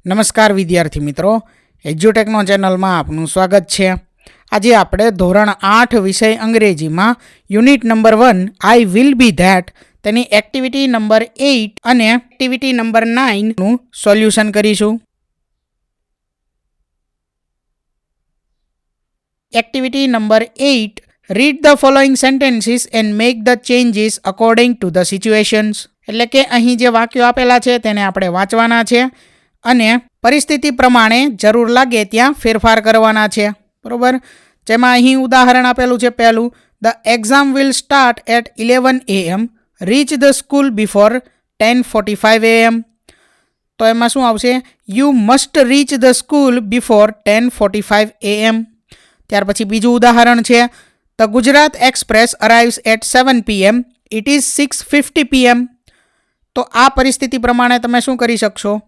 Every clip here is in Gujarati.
નમસ્કાર વિદ્યાર્થી મિત્રો, એજ્યુટેકનો ચેનલમાં આપનું સ્વાગત છે। આજે આપણે ધોરણ 8 વિષય અંગ્રેજીમાં unit number 1 I will be that તેની એક્ટિવિટી નંબર 8 અને એક્ટિવિટી નંબર 9 નું સોલ્યુશન કરીશું। Activity number 8, read the following sentences and make the changes according to the situations. એટલે કે અહીં જે વાક્યો આપેલા છે તેને આપણે વાંચવાના છે અને પરિસ્થિતિ પ્રમાણે જરૂર લાગે ત્યાં ફેરફાર કરવાના છે, બરોબર। જેમાં અહીં ઉદાહરણ આપેલું છે પહેલું, the exam will start at 11 AM, reach the school before 10:45 AM। તો એમાં શું આવશે? You must reach the school before 10:45 AM। ત્યાર પછી બીજું ઉદાહરણ છે, the Gujarat express arrives at 7 PM, it is 6:50 PM। તો આ પરિસ્થિતિ પ્રમાણે તમે શું કરી શકશો?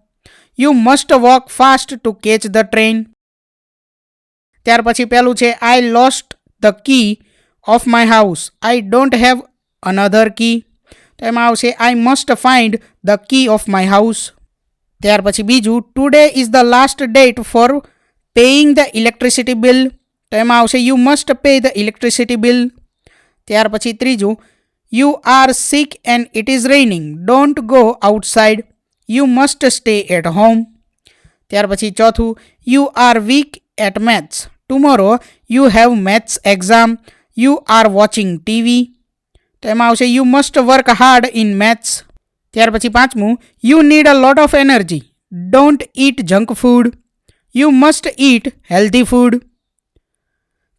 You must walk fast to catch the train. ત્યાર પછી પહેલું છે, I lost the key of my house, I don't have another key. તો એમાં આવશે I must find the key of my house. ત્યાર પછી બીજું, today is the last date for paying the electricity bill. તો એમાં આવશે you must pay the electricity bill. ત્યાર પછી ત્રીજું, you are sick and it is રેઇનિંગ, don't go outside, you must stay at home. ત્યાર પછી ચોથું, you are weak at maths, tomorrow you have maths exam, you are watching TV. તો એમાં આવશે you must work hard in maths. ત્યાર પછી પાંચમું, you need a lot of energy, don't eat junk food, you must eat healthy food.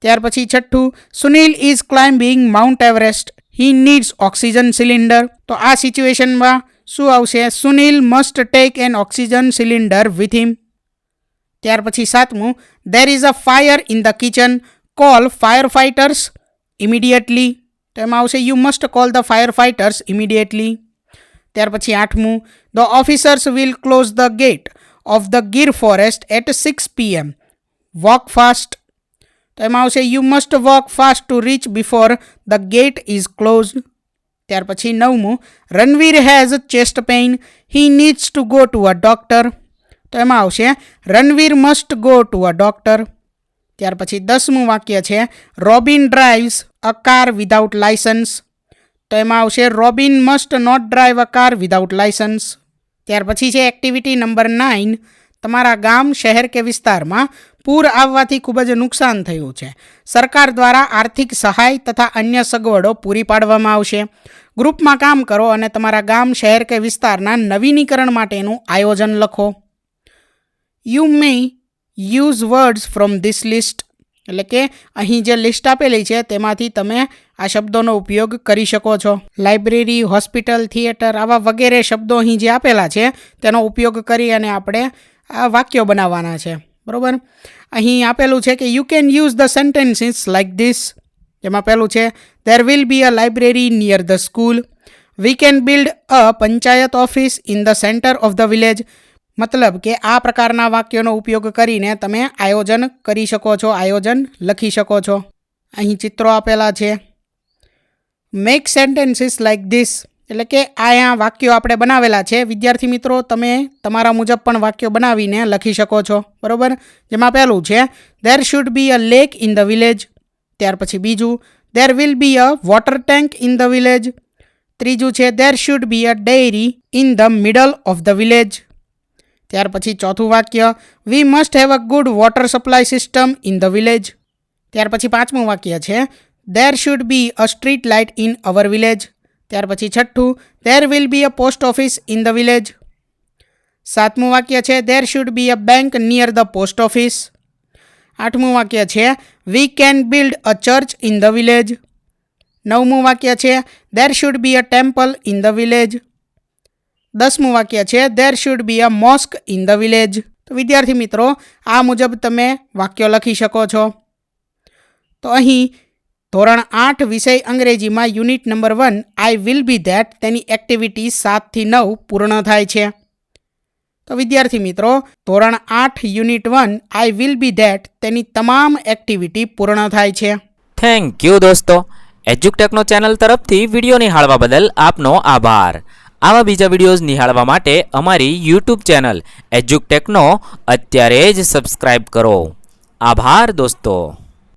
ત્યાર પછી છઠ્ઠું, Sunil is climbing Mount Everest, he needs oxygen cylinder. તો આ સિચ્યુએશનમાં શું આવશે? Sunil must take an oxygen cylinder with him. ત્યાર પછી સાતમું, there is a fire in the kitchen, call fire fighters immediately. તો એમાં આવશે you must call the fire fighters immediately. ત્યાર પછી આઠમું, the officers will close the gate of the Gir forest at 6 PM, walk fast. તો એમાં આવશે you must walk fast to reach before the gate is closed. ત્યાર પછી નવમું, Ranveer has chest pain, he needs to go to a doctor. તો એમાં આવશે Ranveer must go to a doctor. ત્યાર પછી 10મું વાક્ય છે, Robin drives a car without licence. તો એમાં આવશે Robin must not drive a car without licence. ત્યાર પછી છે એક્ટિવિટી નંબર 9, તમારા ગામ, શહેર કે વિસ્તારમાં પૂર આવવાથી ખૂબ જ નુકસાન થયું છે, સરકાર દ્વારા આર્થિક સહાય તથા અન્ય સગવડો પૂરી પાડવામાં આવશે। ગ્રુપમાં કામ કરો અને તમારા ગામ, શહેર કે વિસ્તારના નવીનીકરણ માટેનું આયોજન લખો। You may use words from this list, એટલે કે અહીં જે લિસ્ટ આપેલી છે તેમાંથી તમે આ શબ્દોનો ઉપયોગ કરી શકો છો। લાઇબ્રેરી, હોસ્પિટલ, થિયેટર, આવા વગેરે શબ્દો અહીં જે આપેલા છે તેનો ઉપયોગ કરી અને આપણે આ વાક્યો બનાવવાના છે, બરાબર। અહીં આપેલું છે કે you can use the sentences like this, જેમાં પહેલું છે, there will be a library near the school, V can build a panchayat office in the centre of the village. મતલબ કે આ પ્રકારના વાક્યોનો ઉપયોગ કરીને તમે આયોજન કરી શકો છો, આયોજન લખી શકો છો। અહીં ચિત્રો આપેલા છે। મેક સેન્ટેન્સીસ લાઇક ધીસ, એટલે કે અહીંયા વાક્યો આપણે બનાવેલા છે, વિદ્યાર્થી મિત્રો તમે તમારા મુજબ પણ વાક્યો બનાવીને લખી શકો છો, બરાબર। જેમાં પહેલું છે, there should be a lake in the village. ત્યાર પછી બીજું, there will be a water tank in the village. ત્રીજું છે, there should be a dairy in the middle of the village. ત્યાર પછી ચોથું વાક્ય, we must have a good water supply system in the village. ત્યાર પછી પાંચમું વાક્ય છે, there should be a street light in our village. ત્યાર પછી છઠ્ઠું, there will be a post office in the village. સાતમું વાક્ય છે, there should be a bank near the post office. આઠમું વાક્ય છે, we can build a church in the village. નવમું વાક્ય છે, there should be a temple in the village. 10મું વાક્ય છે, there should be a mosque in the village. તો વિદ્યાર્થી મિત્રો આ મુજબ તમે વાક્યો લખી શકો છો। તો અહીં ધોરણ 8 વિષય અંગ્રેજીમાં unit number 1 I will be that તેની એક્ટિવિટી 7 થી 9 પૂર્ણ થાય છે। તો વિદ્યાર્થી મિત્રો ધોરણ 8 unit 1 I will be that તેની તમામ એક્ટિવિટી પૂર્ણ થાય છે। થેન્ક યુ દોસ્તો, એજ્યુટેકનો ચેનલ તરફથી વિડીયો નિહાળવા બદલ આપનો આભાર। આવા બીજા વિડીયોઝ નિહાળવા માટે અમારી યુટ્યુબ ચેનલ એજ્યુકટેકનો અત્યારે જ સબસ્ક્રાઇબ કરો. આભાર દોસ્તો.